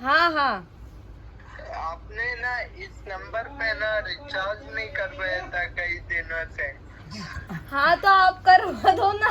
हाँ हाँ आपने ना इस नंबर पे ना रिचार्ज नहीं करवाया था कई दिनों से। हाँ तो आप करवा दो ना।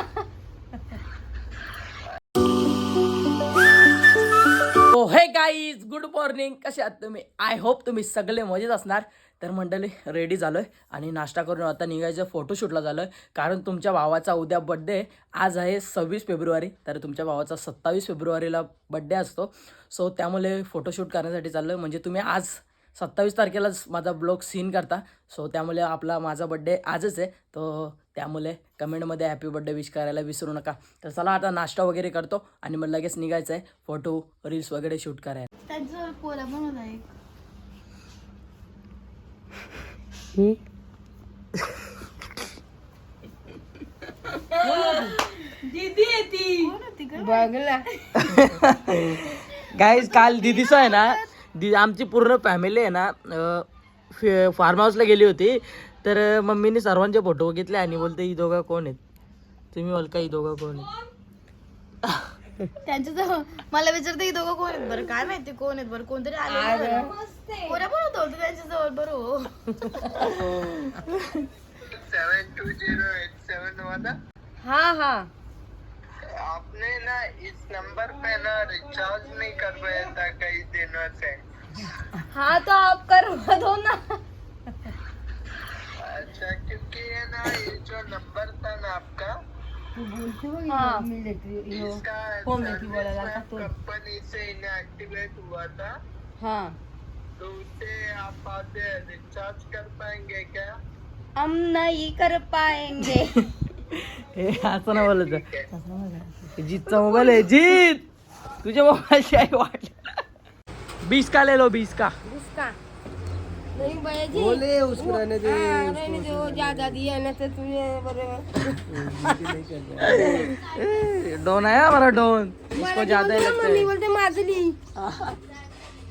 हो हे गाईज, गुड मॉर्निंग. कसे आहात तुम्ही? आय होप तुम्ही सगळे मजेत असणार. तर मंडळी रेडी झालोय आणि नाश्ता करून आता निघायचं फोटोशूटला झालोय. कारण तुमच्या भावाचा उद्या बड्डे. आज आहे 26 फेब्रुवारी, तर तुमच्या भावाचा 27 फेब्रुवारीला बड्डे असतो. सो त्यामुळे फोटोशूट करण्यासाठी चाललोय. म्हणजे तुम्ही आज 27 तारखेलाच माझा ब्लॉग सीन करता. सो त्यामुळे माझा बड्डे आजच आहे. तो त्यामुळे कमेंटमध्ये हॅपी बड्डे विश करायला विसरू नका. तर चला आता नाश्ता वगैरे करतो आणि मग लगेच निघायचं आहे फोटो रील्स वगैरे शूट करायला. त्याचं पोला बनवला आहे. दीदी आहे ती. बघला गाईज काल दिदीचं आहे ना, आमची पूर्ण फॅमिली आहे ना फार्म हाऊसला गेली होती. तर मम्मीने सर्वांचे फोटो घेतले आणि बोलते ही दोघं कोण आहेत. तुम्ही बोल का ही दोघं कोण आहेत. त्यांच्या जवळ मला विचारते की दोघं कोण आहेत बरं, काय माहिती कोण आहेत बरं, कोणतरी आले कोणा पण होतं त्यांच्या जवळ बरं. 720871 वाला। हाँ हाँ आपने ना इस नंबर पे ना रिचार्ज नहीं करवाया था कई दिनों से। हाँ तो आप करवा दो ना. अच्छा, क्योंकि ये ना ये जो नंबर था ना आपका, हाँ इसका कंपनी से इनएक्टिवेट हुआ था. हाँ तो उसे आप आज रिचार्ज कर पाएंगे क्या? हम नहीं कर पाएंगे. हे असं ना बोलायचं. जीतचा मोबाईल आहे. जीत तुझ्या मोबाईलची आई वाट. 20 का ले लो, 20 का. उसका नहीं भैया जी. बोले उसको रहने दे. रहने दो, ज्यादा दिया ना तो तुझे बरोबर. डोन आहे हमारा डोन. इसको ज्यादा ही लगता मम्मी है. बोलते माझली.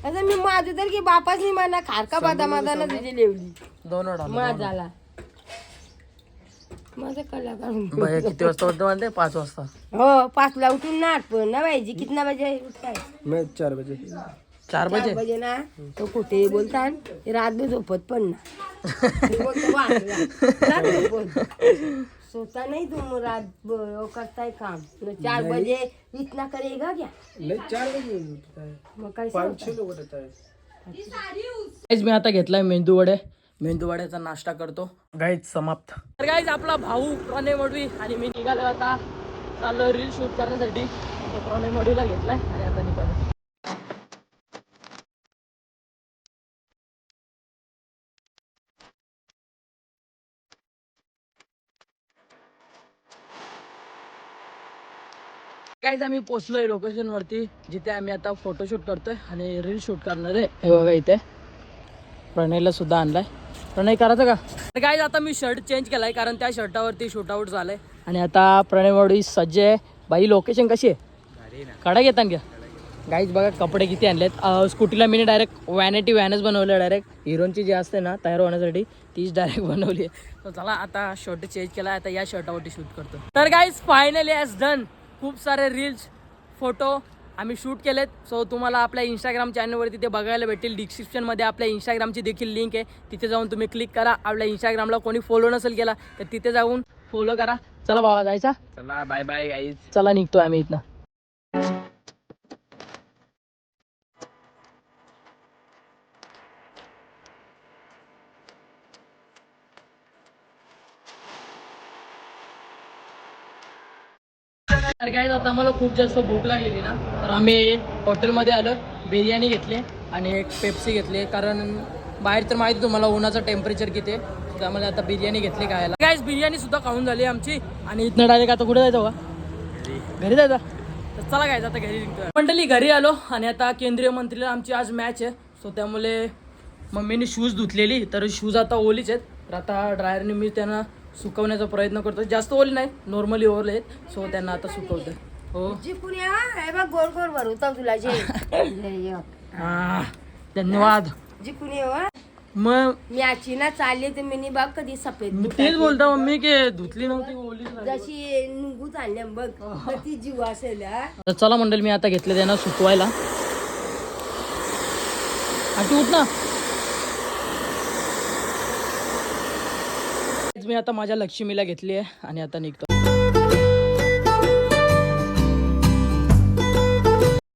असं मी माझं तर की बापाच नाही म्हणा खारका बदामादा ना तुझी लेवली दोन डॉन. माझाला माझं कला काढून. भैया किती वाजता उठतो म्हणते? 5 वाजता. हो 5ला उठून ना पण ना पाहिजे कितना बजे उठताय? मैं 4 बजे. 4 4 बजे ना तो कुठे बोलतात रात झोपत पण ना. सोता नहीं तुम रात करताय काम. 4 बजे इतना करेगा क्या? नहीं 4 बजे उठता है. मग काय 5-6 लोग उठता है. गाईज मी आता घेतलाय मेंदू वडे. मेंदू वड्याचा नाश्ता करतो. गाईज समाप्त. तर गाईज आपला भाऊ प्रणय मडवी आणि मी निघालो आता. चाललो रील शूट करण्यासाठी. प्रणय मडवीला घेतलाय आणि आता निघालो. गाईज आम्ही पोचलोय लोकेशन वरती, जिथे आम्ही आता फोटोशूट करतोय आणि रील शूट करणार आहे. हे बघा इथे प्रणयला सुद्धा आणलाय. प्रणय करायचं का? तर गाईज आता मी शर्ट चेंज केलाय कारण त्या शर्टावरती शूट आउट झालंय. आणि आता प्रणय मडवी सज्ज आहे. बाई लोकेशन कशी आहे? कडा घेतान घ्या. गाईज बघा कपडे किती आणलेत. स्कूटीला मी डायरेक्ट वॅनच बनवलं. डायरेक्ट हिरोची जी असते ना तयार होण्यासाठी तीच डायरेक्ट बनवली आहे. तर चला आता शर्ट चेंज केला. आता या शर्टावरती शूट करतो. तर गाईज फायनली हॅज डन. खूप सारे रील्स फोटो आम्ही शूट केलेत. सो तुम्हाला आपल्या इंस्टाग्राम चॅनलवरती ते बघायला भेटेल. डिस्क्रिप्शनमध्ये आपल्या इंस्टाग्रामची देखील लिंक आहे. तिथे जाऊन तुम्ही क्लिक करा. आपल्या इंस्टाग्रामला कोणी फॉलो नसेल केला तर तिथे जाऊन फॉलो करा. चला बाबा जायचा. चला बाय बाय गाईज. चला निघतोय आम्ही इथनं. तर काय आता मला खूप जास्त भूक लागलेली ना, तर आम्ही हॉटेलमध्ये आलो. बिर्याणी घेतली आणि एक पेप्सी घेतली. कारण बाहेर तर माहिती तुम्हाला उन्हाचं टेम्परेचर किती आहे. त्यामुळे आता बिर्याणी घेतली खायला. गाईज बिर्याणी सुद्धा खाऊन झाली आमची. आणि इथनं डायरेक्ट आता कुठे जायचं का? घरी जायचं. तर चला गाईज आता घरी निघतोय. मंडळी घरी आलो आणि आता केंद्रीय मंत्रीला आमची आज मॅच आहे. सो त्यामुळे मम्मीने शूज धुतलेली, तर शूज आता ओलीच आहेत. तर आता ड्रायरने मी त्यांना सुकवण्याचा प्रयत्न करतो. जास्त ओली नाही, नॉर्मली ओले आहेत. सो त्यांना आता सुकवतोय. हो गोल गोल भरवतो तुला जे. धन्यवाद. मग मॅची ना चालली तर मी बघ कधी सफेद मी तेच बोलतो मम्मी की धुतली नव्हती ओली. जशी नुंगू चालल्या बघ ती जीव असेल. तर चला मंडळी मी आता घेतले त्यांना सुकवायला. आटी उठ ना. मी आता माझ्या लक्ष्मीला घेतली आहे आणि आता निघतो.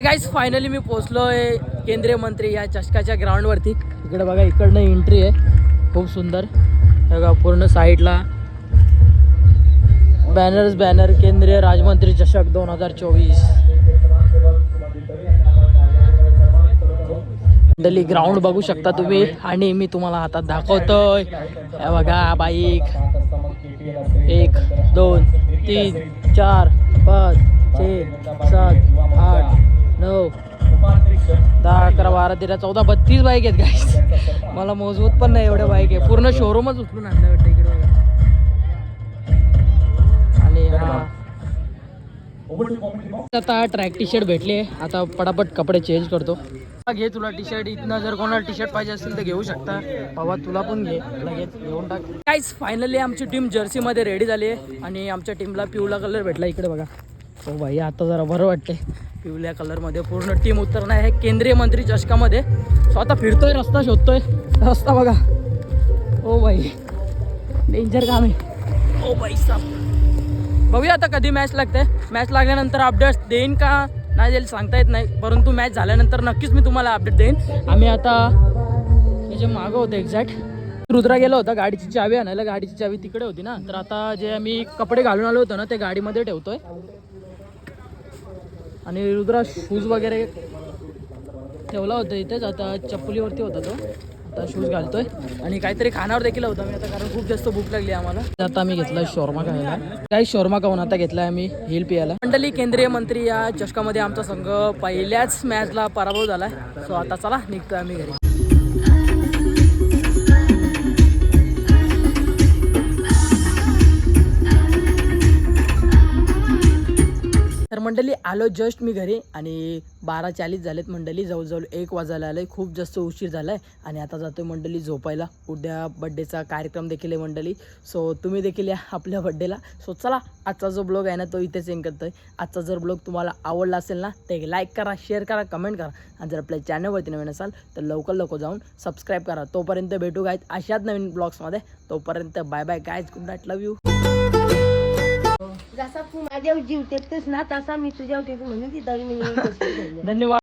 गाईज फायनली मी पोहोचलोय केंद्रीय मंत्री या चषकाच्या ग्राउंडवरती. इकडे बघा, इकडनं एंट्री आहे खूप सुंदर. बघा पूर्ण साईडला बॅनर केंद्रीय राजमंत्री चषक 2024. दिल्ली ग्राउंड बघू शकता तुम्ही आणि मी तुम्हाला हातात दाखवतोय. हे बघा बाईक 1 2 3 4 5 6 7 8 9 10 11 12 13 14 32 बाईक आहेत गाईस. मला मोजवत पण नाही एवढ्या बाईक आहे. पूर्ण शोरूमच उचलून आणलं वाटतं इकडे बघा. आणि आता ट्रॅक टी शर्ट भेटले. आता पटापट कपडे चेंज करतो. घे तुला टी शर्ट इथनं. जर कोणाला टी शर्ट पाहिजे असेल तर घेऊ शकता. बाबा तुला पण घे, लगेच घेऊन टाक. गाईस फायनली आमची टीम जर्सीमध्ये रेडी झाली आहे आणि आमच्या टीमला पिवळा कलर भेटला. इकडे बघा. हो भाई आता जरा बरं वाटतंय पिवळ्या कलरमध्ये पूर्ण टीम उतरणार आहे केंद्रीय मंत्री चषकामध्ये. सो आता फिरतोय, रस्ता शोधतोय. रस्ता बघा. ओ भाई डेंजर काम आहे. ओ भाई साहब बघूया आता कधी मॅच लागते. मॅच लागल्यानंतर अपडेट्स देईन का नाही देईल सांगता येत नाही, परंतु मॅच झाल्यानंतर नक्कीच मी तुम्हाला अपडेट देईन. आम्ही आता त्याच्या मागं होतं एक्झॅक्ट. रुद्रा गेला होता गाडीची चावी आणायला. गाडीची चावी तिकडे होती ना, तर आता जे आम्ही कपडे घालून आलो होतो ना ते गाडीमध्ये ठेवतोय. आणि रुद्रा शूज वगैरे ठेवला होता इथेच. आता चप्पलीवरती होता तो. आता शूज घालतोय आणि काहीतरी खाण्यावर देखील होता मी आता, कारण खूप जास्त भूक लागली आम्हाला. आता आम्ही घेतला शॉर्मा खायला. काही शॉर्मा खाऊन आता घेतलाय आम्ही हिल पियाला. मंडळी केंद्रीय मंत्री या चषकामध्ये आमचा संघ पहिल्याच मॅचला पराभव झालाय. सो आता चला निघतोय आम्ही घरी. तर मंडळी आलो जस्ट मी घरी आणि 12:40 झालेत मंडळी. जवळजवळ 1 वाजायला आलं आहे. खूप जास्त उशीर झाला आहे आणि आता जातो आहे मंडळी झोपायला. उद्या बड्डेचा कार्यक्रम देखील आहे मंडळी. सो तुम्ही देखील या आपल्या बड्डेला. सो चला आजचा जो ब्लॉग आहे ना तो इथेच एंड करतो आहे. आजचा जर ब्लॉग तुम्हाला आवडला असेल ना तर लाईक करा, शेअर करा, कमेंट करा. आणि जर आपल्या चॅनलवरती नवीन असाल तर लवकर जाऊन सबस्क्राईब करा. तोपर्यंत भेटू गाईज अशाच नवीन ब्लॉग्समध्ये. तोपर्यंत bye bye guys. Good night, love you. जसा तू माझ्यावर जीव देतेस ना तसा मी तुझ्यावर देतो म्हणून ती दळी मी धन्यवाद.